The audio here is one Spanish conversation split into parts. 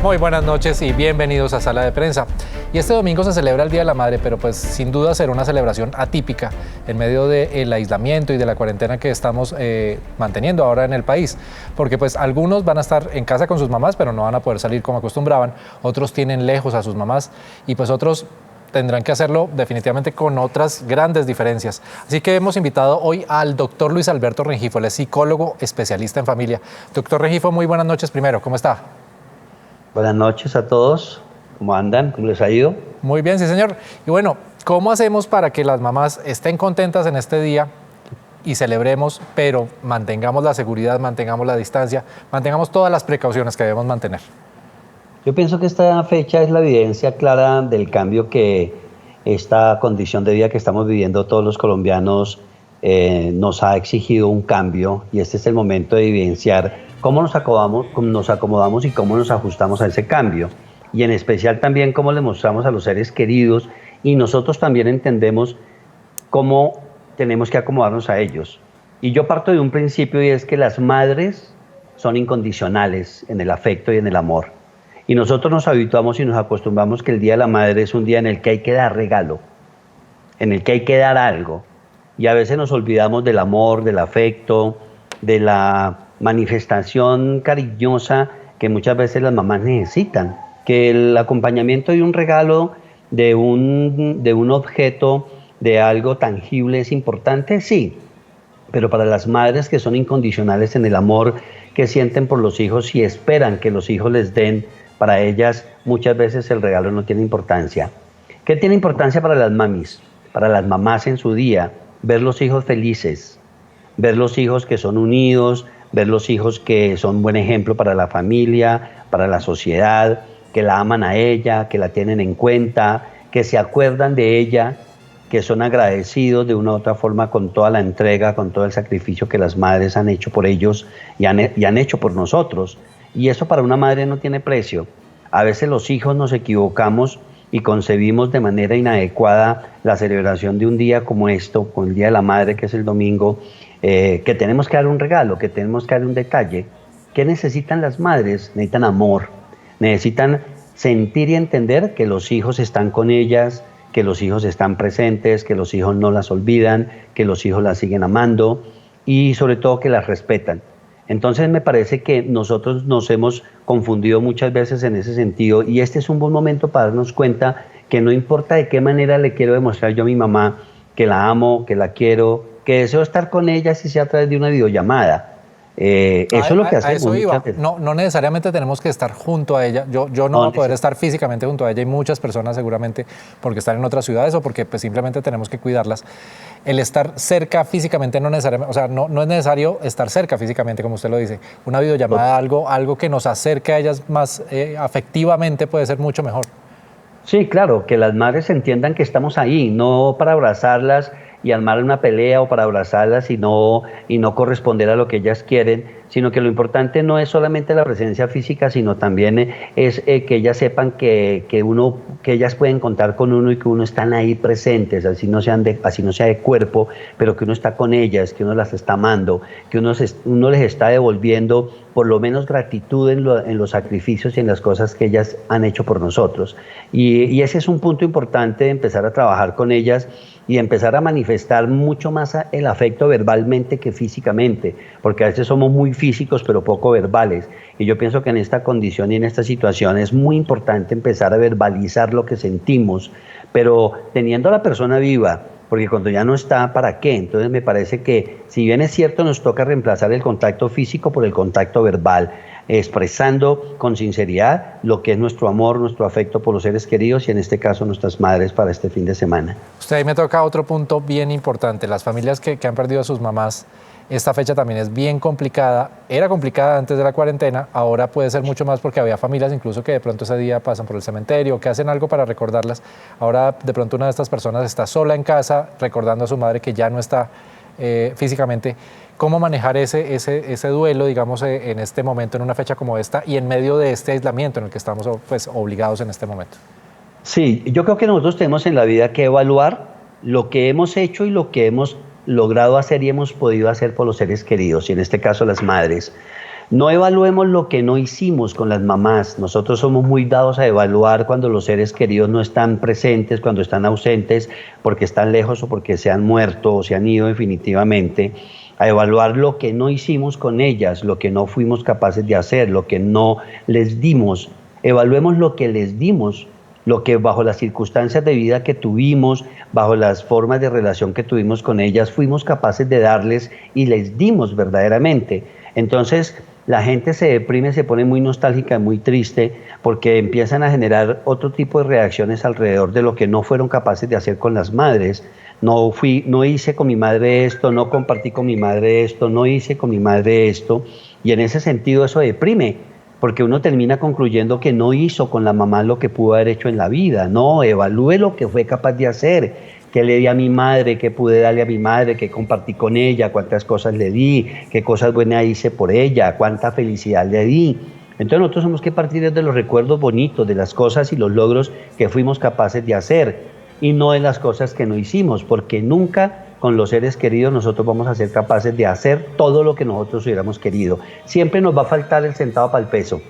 Muy buenas noches y bienvenidos a Sala de Prensa. Y este domingo se celebra el Día de la Madre, pero pues sin duda será una celebración atípica en medio del aislamiento y de la cuarentena que estamos manteniendo ahora en el país. Porque pues algunos van a estar en casa con sus mamás, pero no van a poder salir como acostumbraban. Otros tienen lejos a sus mamás y pues otros tendrán que hacerlo definitivamente con otras grandes diferencias. Así que hemos invitado hoy al doctor Luis Alberto Rengifo, él es psicólogo especialista en familia. Doctor Rengifo, muy buenas noches primero, ¿cómo está? Buenas noches a todos, ¿cómo andan? ¿Cómo les ha ido? Muy bien, sí señor. Y bueno, ¿cómo hacemos para que las mamás estén contentas en este día y celebremos, pero mantengamos la seguridad, mantengamos la distancia, mantengamos todas las precauciones que debemos mantener? Yo pienso que esta fecha es la evidencia clara del cambio que esta condición de vida que estamos viviendo todos los colombianos nos ha exigido un cambio, y este es el momento de evidenciar cómo nos acomodamos y cómo nos ajustamos a ese cambio, y en especial también cómo le mostramos a los seres queridos, y nosotros también entendemos cómo tenemos que acomodarnos a ellos. Y yo parto de un principio, y es que las madres son incondicionales en el afecto y en el amor. Y nosotros nos habituamos y nos acostumbramos que el Día de la Madre es un día en el que hay que dar regalo, en el que hay que dar algo. Y a veces nos olvidamos del amor, del afecto, de la manifestación cariñosa que muchas veces las mamás necesitan. Que el acompañamiento y un regalo de un objeto, de algo tangible es importante, sí. Pero para las madres que son incondicionales en el amor que sienten por los hijos y esperan que los hijos les den, para ellas muchas veces el regalo no tiene importancia. ¿Qué tiene importancia para las mamis? Para las mamás en su día, ver los hijos felices, ver los hijos que son unidos, ver los hijos que son buen ejemplo para la familia, para la sociedad, que la aman a ella, que la tienen en cuenta, que se acuerdan de ella, que son agradecidos de una u otra forma con toda la entrega, con todo el sacrificio que las madres han hecho por ellos y han hecho por nosotros. Y eso para una madre no tiene precio. A veces los hijos nos equivocamos y concebimos de manera inadecuada la celebración de un día como esto, con el Día de la Madre, que es el domingo, que tenemos que dar un regalo, que tenemos que dar un detalle. ¿Qué necesitan las madres? Necesitan amor, necesitan sentir y entender que los hijos están con ellas, que los hijos están presentes, que los hijos no las olvidan, que los hijos las siguen amando y sobre todo que las respetan. Entonces me parece que nosotros nos hemos confundido muchas veces en ese sentido, y este es un buen momento para darnos cuenta que no importa de qué manera le quiero demostrar yo a mi mamá que la amo, que la quiero, que deseo estar con ella, si sea a través de una videollamada. Eso es lo que hacemos muchas veces. No necesariamente tenemos que estar junto a ella. Yo no voy a poder estar físicamente junto a ella, y muchas personas seguramente porque están en otras ciudades o porque pues, simplemente tenemos que cuidarlas. El estar cerca físicamente no necesariamente, o sea, no es necesario estar cerca físicamente, como usted lo dice. Una videollamada, algo que nos acerque a ellas más afectivamente puede ser mucho mejor. Sí, claro, que las madres entiendan que estamos ahí, no para abrazarlas y armar una pelea, o para abrazarlas y no corresponder a lo que ellas quieren, sino que lo importante no es solamente la presencia física, sino también es que ellas sepan que ellas pueden contar con uno y que uno están ahí presentes, así no sea de cuerpo, pero que uno está con ellas, que uno las está amando, que uno les está devolviendo por lo menos gratitud en los sacrificios y en las cosas que ellas han hecho por nosotros. Y ese es un punto importante de empezar a trabajar con ellas y empezar a manifestar mucho más el afecto verbalmente que físicamente, porque a veces somos muy físicos pero poco verbales, y yo pienso que en esta condición y en esta situación es muy importante empezar a verbalizar lo que sentimos, pero teniendo a la persona viva, porque cuando ya no está, ¿para qué? Entonces me parece que, si bien es cierto, nos toca reemplazar el contacto físico por el contacto verbal, expresando con sinceridad lo que es nuestro amor, nuestro afecto por los seres queridos y en este caso nuestras madres para este fin de semana. Usted ahí me toca otro punto bien importante. Las familias que han perdido a sus mamás, esta fecha también es bien complicada. Era complicada antes de la cuarentena, ahora puede ser mucho más porque había familias incluso que de pronto ese día pasan por el cementerio, que hacen algo para recordarlas. Ahora de pronto una de estas personas está sola en casa recordando a su madre que ya no está físicamente. ¿Cómo manejar ese duelo, digamos, en este momento, en una fecha como esta y en medio de este aislamiento en el que estamos pues, obligados en este momento? Sí, yo creo que nosotros tenemos en la vida que evaluar lo que hemos hecho y lo que hemos logrado hacer y hemos podido hacer por los seres queridos, y en este caso las madres. No evaluemos lo que no hicimos con las mamás. Nosotros somos muy dados a evaluar cuando los seres queridos no están presentes, cuando están ausentes, porque están lejos o porque se han muerto o se han ido definitivamente. A evaluar lo que no hicimos con ellas, lo que no fuimos capaces de hacer, lo que no les dimos. Evaluemos lo que les dimos, lo que bajo las circunstancias de vida que tuvimos, bajo las formas de relación que tuvimos con ellas, fuimos capaces de darles y les dimos verdaderamente. Entonces, la gente se deprime, se pone muy nostálgica, muy triste, porque empiezan a generar otro tipo de reacciones alrededor de lo que no fueron capaces de hacer con las madres. No hice con mi madre esto, no compartí con mi madre esto, no hice con mi madre esto, y en ese sentido eso deprime, porque uno termina concluyendo que no hizo con la mamá lo que pudo haber hecho en la vida. No, evalúe lo que fue capaz de hacer. ¿Qué le di a mi madre? ¿Qué pude darle a mi madre? ¿Qué compartí con ella? ¿Cuántas cosas le di? ¿Qué cosas buenas hice por ella? ¿Cuánta felicidad le di? Entonces nosotros tenemos que partir de los recuerdos bonitos, de las cosas y los logros que fuimos capaces de hacer, y no de las cosas que no hicimos, porque nunca con los seres queridos nosotros vamos a ser capaces de hacer todo lo que nosotros hubiéramos querido. Siempre nos va a faltar el centavo para el peso.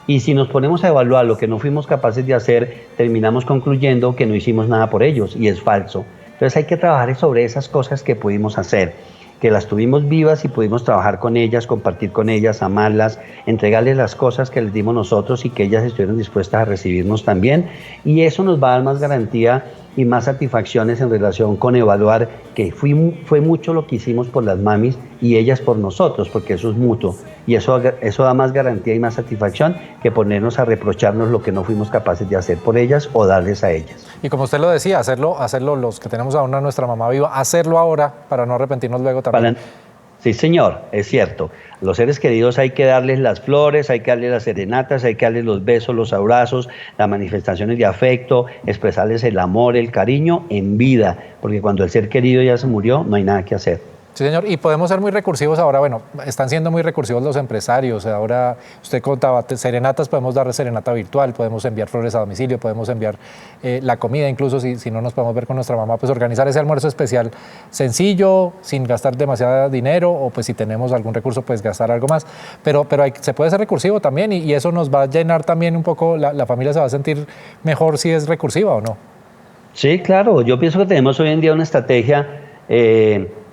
Y si nos ponemos a evaluar lo que no fuimos capaces de hacer, terminamos concluyendo que no hicimos nada por ellos, y es falso. Entonces hay que trabajar sobre esas cosas que pudimos hacer, que las tuvimos vivas y pudimos trabajar con ellas, compartir con ellas, amarlas, entregarles las cosas que les dimos nosotros y que ellas estuvieron dispuestas a recibirnos también. Y eso nos va a dar más garantía y más satisfacciones en relación con evaluar que fue mucho lo que hicimos por las mamis y ellas por nosotros, porque eso es mutuo, y eso da más garantía y más satisfacción que ponernos a reprocharnos lo que no fuimos capaces de hacer por ellas o darles a ellas. Y como usted lo decía, hacerlo los que tenemos aún a nuestra mamá viva, hacerlo ahora para no arrepentirnos luego también. Sí, señor, es cierto. A los seres queridos hay que darles las flores, hay que darles las serenatas, hay que darles los besos, los abrazos, las manifestaciones de afecto, expresarles el amor, el cariño en vida, porque cuando el ser querido ya se murió, no hay nada que hacer. Sí, señor, y podemos ser muy recursivos ahora. Bueno, están siendo muy recursivos los empresarios. Ahora, usted contaba serenatas, podemos dar serenata virtual, podemos enviar flores a domicilio, podemos enviar la comida, incluso si no nos podemos ver con nuestra mamá, pues organizar ese almuerzo especial sencillo, sin gastar demasiado dinero, o pues si tenemos algún recurso, pues gastar algo más. Pero se puede ser recursivo también, y eso nos va a llenar también un poco, la familia se va a sentir mejor si es recursiva o no. Sí, claro, yo pienso que tenemos hoy en día una estrategia.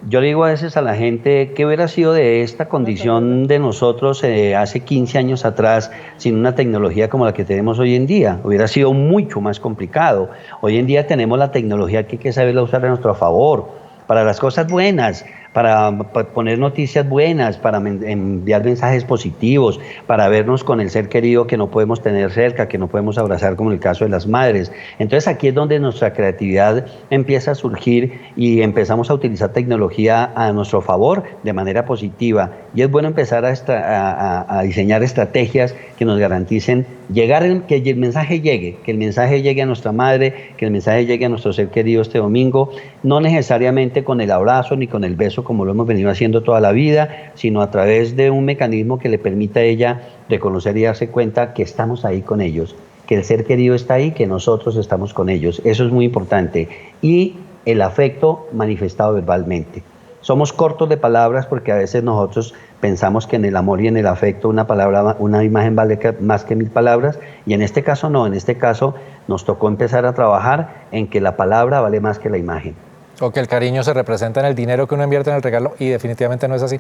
Yo le digo a veces a la gente que hubiera sido de esta condición de nosotros hace 15 años atrás sin una tecnología como la que tenemos hoy en día. Hubiera sido mucho más complicado. Hoy en día tenemos la tecnología que hay que saberla usar a nuestro favor, para las cosas buenas, para poner noticias buenas, para enviar mensajes positivos, para vernos con el ser querido que no podemos tener cerca, que no podemos abrazar, como en el caso de las madres. Entonces aquí es donde nuestra creatividad empieza a surgir y empezamos a utilizar tecnología a nuestro favor de manera positiva. Y es bueno empezar a diseñar estrategias que nos garanticen que el mensaje llegue a nuestra madre, que el mensaje llegue a nuestro ser querido este domingo, no necesariamente con el abrazo ni con el beso como lo hemos venido haciendo toda la vida, sino a través de un mecanismo que le permita a ella reconocer y darse cuenta que estamos ahí con ellos, que el ser querido está ahí, que nosotros estamos con ellos. Eso es muy importante. Y el afecto manifestado verbalmente. Somos cortos de palabras porque a veces nosotros pensamos que en el amor y en el afecto una imagen vale más que 1000 palabras, y en este caso no, en este caso nos tocó empezar a trabajar en que la palabra vale más que la imagen. O que el cariño se representa en el dinero que uno invierte en el regalo, y definitivamente no es así.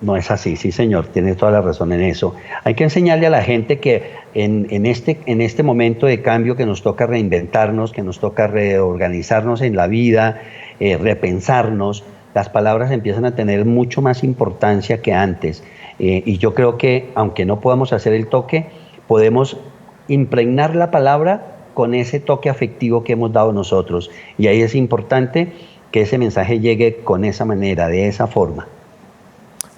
No es así, sí señor, tiene toda la razón en eso. Hay que enseñarle a la gente que en este momento de cambio que nos toca reinventarnos, que nos toca reorganizarnos en la vida, repensarnos, las palabras empiezan a tener mucho más importancia que antes. Y yo creo que, aunque no podamos hacer el toque, podemos impregnar la palabra con ese toque afectivo que hemos dado nosotros. Y ahí es importante que ese mensaje llegue con esa manera, de esa forma.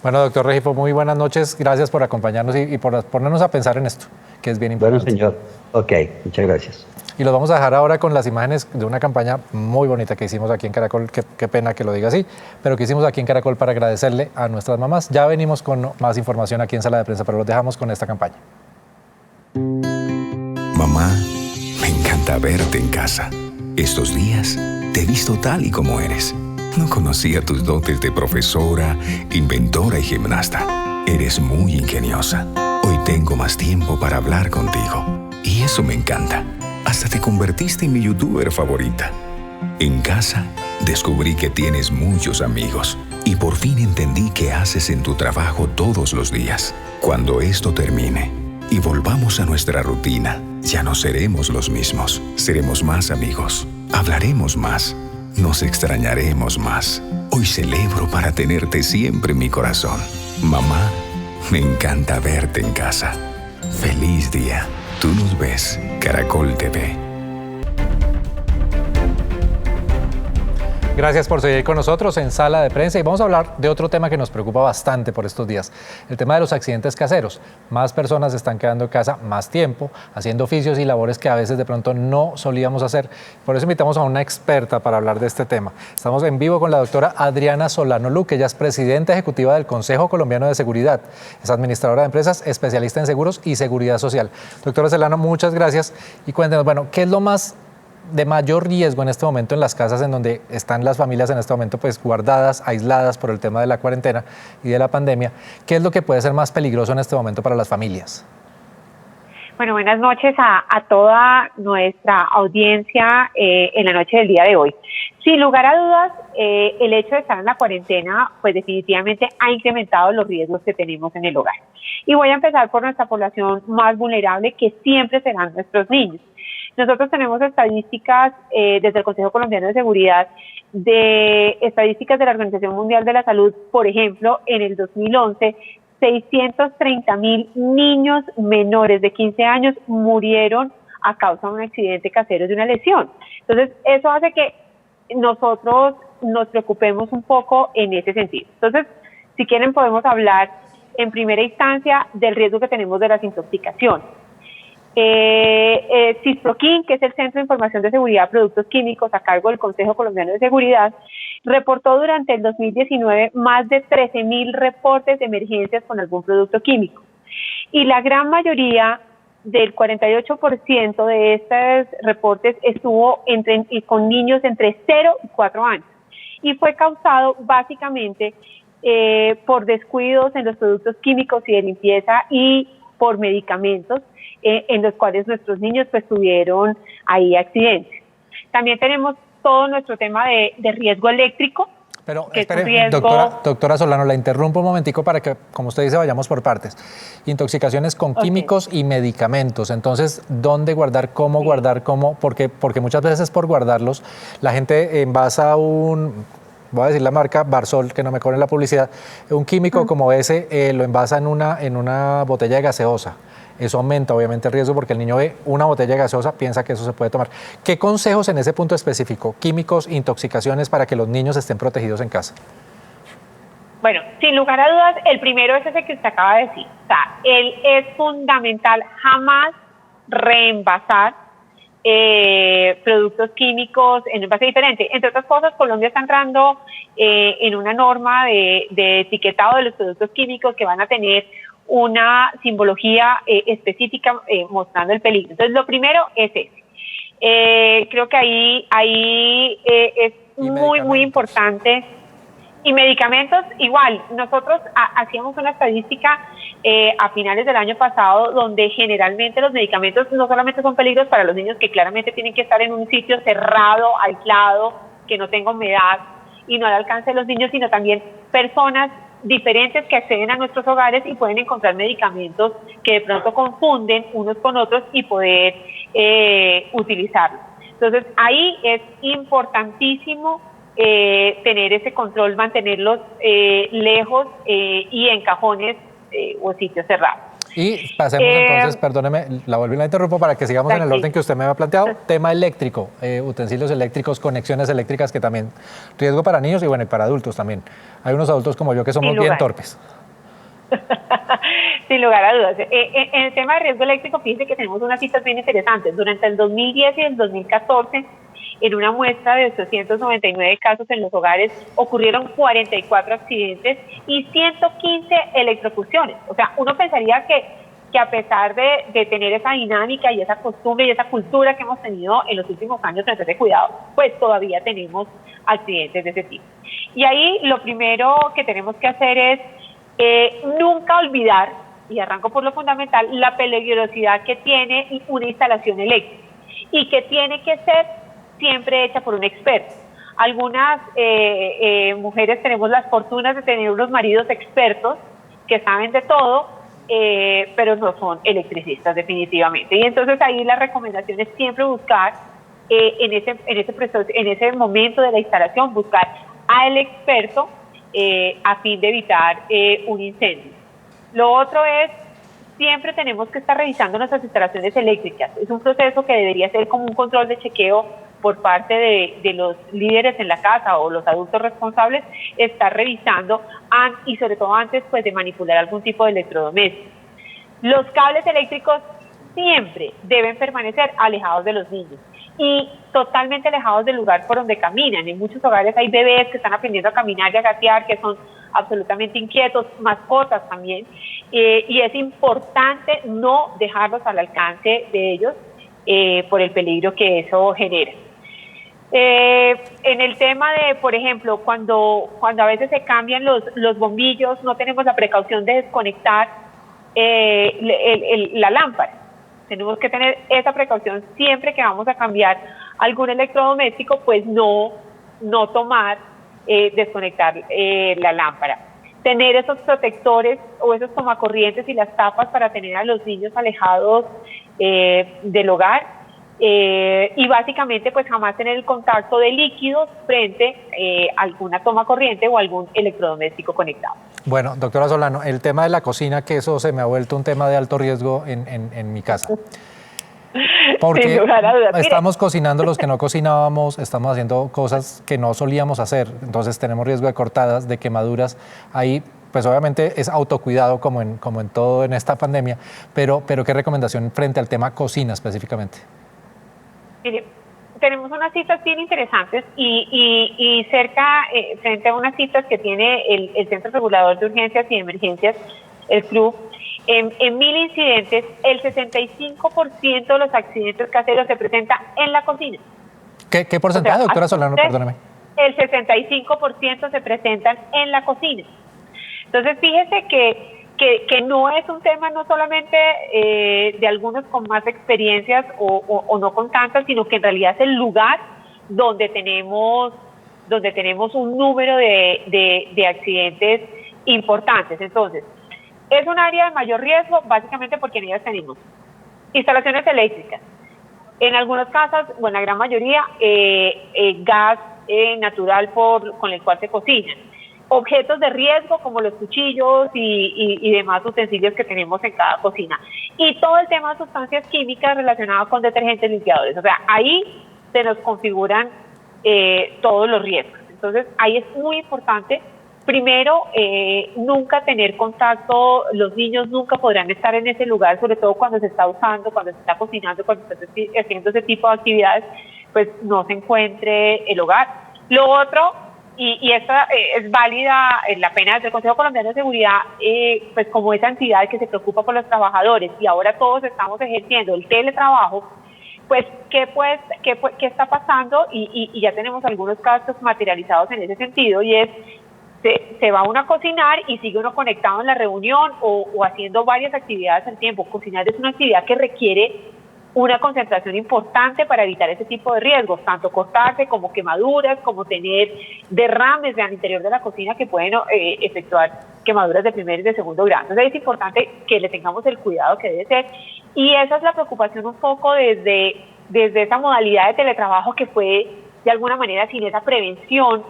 Bueno, doctor Regifo, muy buenas noches. Gracias por acompañarnos y por ponernos a pensar en esto, que es bien importante. Bueno, señor. Ok, muchas gracias. Y los vamos a dejar ahora con las imágenes de una campaña muy bonita que hicimos aquí en Caracol. Qué pena que lo diga así, pero que hicimos aquí en Caracol para agradecerle a nuestras mamás. Ya venimos con más información aquí en Sala de Prensa, pero los dejamos con esta campaña. Mamá, me encanta verte en casa. Estos días te he visto tal y como eres. No conocía tus dotes de profesora, inventora y gimnasta. Eres muy ingeniosa. Hoy tengo más tiempo para hablar contigo. Y eso me encanta. Hasta te convertiste en mi youtuber favorita. En casa, descubrí que tienes muchos amigos. Y por fin entendí qué haces en tu trabajo todos los días. Cuando esto termine y volvamos a nuestra rutina, ya no seremos los mismos. Seremos más amigos. Hablaremos más. Nos extrañaremos más. Hoy celebro para tenerte siempre en mi corazón. Mamá, me encanta verte en casa. Feliz día. Tú nos ves. Caracol TV. Gracias por seguir con nosotros en Sala de Prensa y vamos a hablar de otro tema que nos preocupa bastante por estos días, el tema de los accidentes caseros. Más personas están quedando en casa más tiempo, haciendo oficios y labores que a veces de pronto no solíamos hacer. Por eso invitamos a una experta para hablar de este tema. Estamos en vivo con la doctora Adriana Solano Luque, ella es presidenta ejecutiva del Consejo Colombiano de Seguridad, es administradora de empresas, especialista en seguros y seguridad social. Doctora Solano, muchas gracias y cuéntenos, bueno, ¿qué es lo más de mayor riesgo en este momento en las casas en donde están las familias en este momento pues guardadas, aisladas por el tema de la cuarentena y de la pandemia? ¿Qué es lo que puede ser más peligroso en este momento para las familias? Bueno, buenas noches a toda nuestra audiencia en la noche del día de hoy. Sin lugar a dudas, el hecho de estar en la cuarentena pues definitivamente ha incrementado los riesgos que tenemos en el hogar. Y voy a empezar por nuestra población más vulnerable, que siempre serán nuestros niños. Nosotros tenemos estadísticas desde el Consejo Colombiano de Seguridad, de estadísticas de la Organización Mundial de la Salud. Por ejemplo, en el 2011, 630.000 niños menores de 15 años murieron a causa de un accidente casero, de una lesión. Entonces, eso hace que nosotros nos preocupemos un poco en ese sentido. Entonces, si quieren, podemos hablar en primera instancia del riesgo que tenemos de las intoxicaciones. CISPROQUIN, que es el Centro de Información de Seguridad de Productos Químicos a cargo del Consejo Colombiano de Seguridad, reportó durante el 2019 más de 13.000 reportes de emergencias con algún producto químico. Y la gran mayoría, del 48% de estos reportes, estuvo con niños entre 0 y 4 años. Y fue causado básicamente por descuidos en los productos químicos y de limpieza y por medicamentos en los cuales nuestros niños pues tuvieron ahí accidentes. También tenemos todo nuestro tema de riesgo eléctrico. Pero espere, doctora Solano, la interrumpo un momentico para que, como usted dice, vayamos por partes. Intoxicaciones con químicos y medicamentos. Entonces, ¿dónde guardar? ¿Cómo guardar? ¿Cómo? Porque muchas veces por guardarlos, la gente envasa voy a decir la marca, Barsol, que no me cobren la publicidad, un químico como ese lo envasa en una botella de gaseosa. Eso aumenta obviamente el riesgo porque el niño ve una botella de gaseosa, piensa que eso se puede tomar. ¿Qué consejos en ese punto específico, químicos, intoxicaciones, para que los niños estén protegidos en casa? Bueno, sin lugar a dudas, el primero es ese que usted acaba de decir. O sea, es fundamental jamás reenvasar productos químicos en un envase diferente. Entre otras cosas, Colombia está entrando en una norma de etiquetado de los productos químicos que van a tener una simbología específica mostrando el peligro. Entonces, lo primero es ese. Creo que ahí es muy importante. Y medicamentos, igual. Nosotros hacíamos una estadística a finales del año pasado donde generalmente los medicamentos no solamente son peligros para los niños, que claramente tienen que estar en un sitio cerrado, aislado, que no tenga humedad y no al alcance de los niños, sino también personas diferentes que acceden a nuestros hogares y pueden encontrar medicamentos que de pronto confunden unos con otros y poder utilizarlos. Entonces, ahí es importantísimo tener ese control, mantenerlos lejos y en cajones o sitios cerrados. Y pasemos entonces, perdóneme, la volví a interrumpo para que sigamos en el orden que usted me había planteado. Tema eléctrico, utensilios eléctricos, conexiones eléctricas, que también riesgo para niños y bueno, y para adultos también. Hay unos adultos como yo que somos bien torpes. Sin lugar a dudas. En el tema de riesgo eléctrico, fíjense que tenemos unas citas bien interesantes. Durante el 2010 y el 2014, en una muestra de 899 casos en los hogares, ocurrieron 44 accidentes y 115 electrocuciones. O sea, uno pensaría que a pesar de tener esa dinámica y esa costumbre y esa cultura que hemos tenido en los últimos años frente a ese cuidado, pues todavía tenemos accidentes de ese tipo. Y ahí lo primero que tenemos que hacer es Nunca olvidar, y arranco por lo fundamental, la peligrosidad que tiene una instalación eléctrica y que tiene que ser siempre hecha por un experto. Algunas mujeres tenemos las fortunas de tener unos maridos expertos que saben de todo, pero no son electricistas definitivamente. Y entonces ahí la recomendación es siempre buscar en ese momento de la instalación, buscar al experto a fin de evitar un incendio. Lo otro es, siempre tenemos que estar revisando nuestras instalaciones eléctricas. Es un proceso que debería ser como un control de chequeo por parte de los líderes en la casa o los adultos responsables, estar revisando y sobre todo antes pues de manipular algún tipo de electrodoméstico. Los cables eléctricos siempre deben permanecer alejados de los niños y totalmente alejados del lugar por donde caminan. En muchos hogares hay bebés que están aprendiendo a caminar y a gatear, que son absolutamente inquietos, mascotas también, y es importante no dejarlos al alcance de ellos por el peligro que eso genera. En el tema de, por ejemplo, cuando a veces se cambian los bombillos, no tenemos la precaución de desconectar la lámpara. Tenemos que tener esa precaución siempre que vamos a cambiar algún electrodoméstico, pues no desconectar la lámpara. Tener esos protectores o esos tomacorrientes y las tapas para tener a los niños alejados del hogar. Y básicamente pues jamás tener el contacto de líquidos frente a alguna toma corriente o algún electrodoméstico conectado. Bueno, doctora Solano, el tema de la cocina, que eso se me ha vuelto un tema de alto riesgo en mi casa. Porque estamos cocinando los que no cocinábamos, estamos haciendo cosas que no solíamos hacer, entonces tenemos riesgo de cortadas, de quemaduras. Ahí, pues obviamente es autocuidado como en todo en esta pandemia, pero ¿qué recomendación frente al tema cocina específicamente? Mire, tenemos unas citas bien interesantes y cerca, frente a unas citas que tiene el Centro Regulador de Urgencias y Emergencias, el CRUB, en 1000 incidentes, el 65% de los accidentes caseros se presenta en la cocina. ¿Qué porcentaje, doctora Solano? Perdóneme. El 65% se presentan en la cocina. Entonces, fíjese que no es un tema no solamente de algunos con más experiencias o no con tantas, sino que en realidad es el lugar donde tenemos un número de accidentes importantes. Entonces, es un área de mayor riesgo básicamente porque en ellas tenemos instalaciones eléctricas, en algunas casas, o en la gran mayoría, gas natural con el cual se cocinan. Objetos de riesgo como los cuchillos y demás utensilios que tenemos en cada cocina. Y todo el tema de sustancias químicas relacionadas con detergentes limpiadores. O sea, ahí se nos configuran todos los riesgos. Entonces, ahí es muy importante, primero, nunca tener contacto. Los niños nunca podrán estar en ese lugar, sobre todo cuando se está usando, cuando se está cocinando, cuando se está haciendo ese tipo de actividades, pues no se encuentre el hogar. Lo otro, y esta es válida la pena desde el Consejo Colombiano de Seguridad, pues como esa entidad que se preocupa por los trabajadores y ahora todos estamos ejerciendo el teletrabajo, pues ¿qué está pasando? Y ya tenemos algunos casos materializados en ese sentido, y es se va uno a cocinar y sigue uno conectado en la reunión o haciendo varias actividades al tiempo. Cocinar es una actividad que requiere una concentración importante para evitar ese tipo de riesgos, tanto cortarse como quemaduras, como tener derrames al interior de la cocina que pueden efectuar quemaduras de primer y de segundo grado. Entonces es importante que le tengamos el cuidado que debe ser, y esa es la preocupación un poco desde esa modalidad de teletrabajo que fue de alguna manera sin esa prevención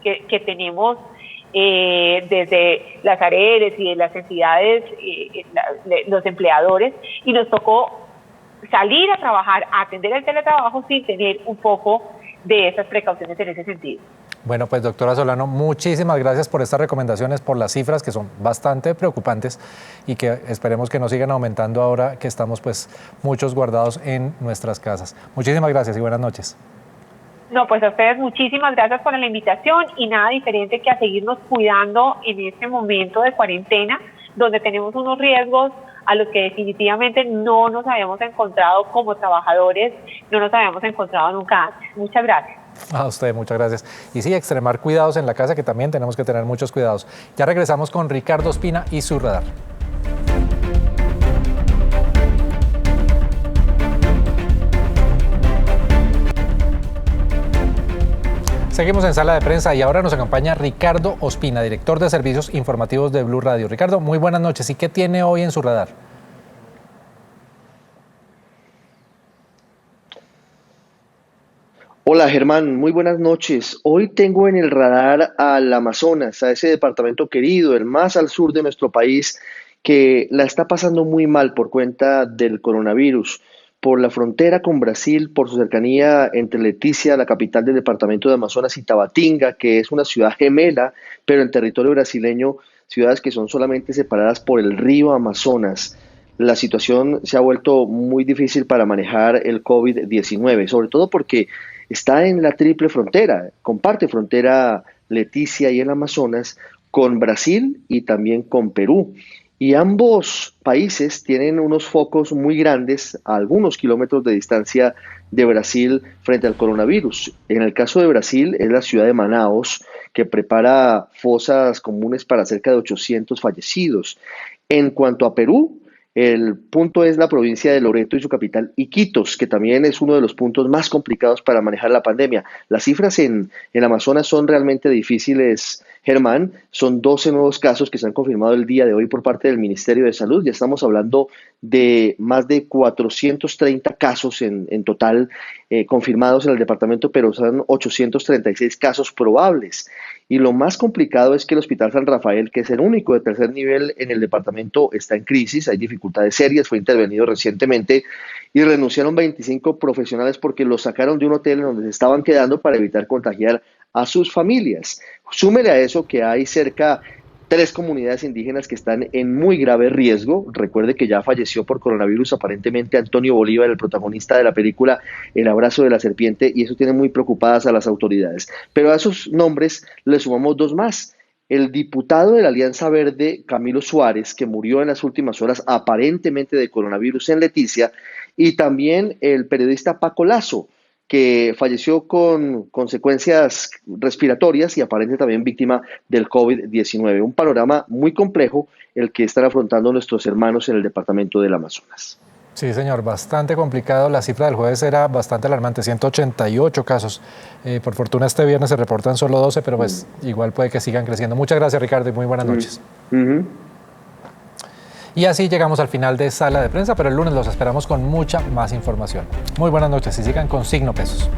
que tenemos desde las ARERES y de las entidades, los empleadores, y nos tocó salir a trabajar, a atender el teletrabajo sin tener un poco de esas precauciones en ese sentido. Bueno, pues doctora Solano, muchísimas gracias por estas recomendaciones, por las cifras que son bastante preocupantes y que esperemos que no sigan aumentando ahora que estamos pues muchos guardados en nuestras casas. Muchísimas gracias y buenas noches. No, pues a ustedes muchísimas gracias por la invitación, y nada diferente que a seguirnos cuidando en este momento de cuarentena, donde tenemos unos riesgos a los que definitivamente no nos habíamos encontrado como trabajadores, no nos habíamos encontrado nunca antes. Muchas gracias. A usted, muchas gracias. Y sí, extremar cuidados en la casa, que también tenemos que tener muchos cuidados. Ya regresamos con Ricardo Ospina y su radar. Seguimos en Sala de Prensa y ahora nos acompaña Ricardo Ospina, director de Servicios Informativos de Blue Radio. Ricardo, muy buenas noches. ¿Y qué tiene hoy en su radar? Hola Germán, muy buenas noches. Hoy tengo en el radar al Amazonas, a ese departamento querido, el más al sur de nuestro país, que la está pasando muy mal por cuenta del coronavirus, por la frontera con Brasil, por su cercanía entre Leticia, la capital del departamento de Amazonas, y Tabatinga, que es una ciudad gemela, pero en territorio brasileño, ciudades que son solamente separadas por el río Amazonas. La situación se ha vuelto muy difícil para manejar el COVID-19, sobre todo porque está en la triple frontera, comparte frontera Leticia y el Amazonas con Brasil y también con Perú. Y ambos países tienen unos focos muy grandes a algunos kilómetros de distancia de Brasil frente al coronavirus. En el caso de Brasil es la ciudad de Manaus, que prepara fosas comunes para cerca de 800 fallecidos. En cuanto a Perú, el punto es la provincia de Loreto y su capital Iquitos, que también es uno de los puntos más complicados para manejar la pandemia. Las cifras en el Amazonas son realmente difíciles, Germán. Son 12 nuevos casos que se han confirmado el día de hoy por parte del Ministerio de Salud. Ya estamos hablando de más de 430 casos en total confirmados en el departamento, pero son 836 casos probables. Y lo más complicado es que el Hospital San Rafael, que es el único de tercer nivel en el departamento, está en crisis, hay dificultades serias, fue intervenido recientemente y renunciaron 25 profesionales porque los sacaron de un hotel en donde se estaban quedando para evitar contagiar a sus familias. Súmele a eso que hay cerca 3 comunidades indígenas que están en muy grave riesgo. Recuerde que ya falleció por coronavirus aparentemente Antonio Bolívar, el protagonista de la película El abrazo de la serpiente, y eso tiene muy preocupadas a las autoridades. Pero a esos nombres le sumamos 2 más. El diputado de la Alianza Verde, Camilo Suárez, que murió en las últimas horas aparentemente de coronavirus en Leticia, y también el periodista Paco Lazo, que falleció con consecuencias respiratorias y aparente también víctima del COVID-19. Un panorama muy complejo el que están afrontando nuestros hermanos en el departamento del Amazonas. Sí, señor, bastante complicado. La cifra del jueves era bastante alarmante, 188 casos. Por fortuna este viernes se reportan solo 12, pero pues igual puede que sigan creciendo. Muchas gracias, Ricardo, y muy buenas noches. Y así llegamos al final de Sala de Prensa, pero el lunes los esperamos con mucha más información. Muy buenas noches y sigan con Signo Pesos.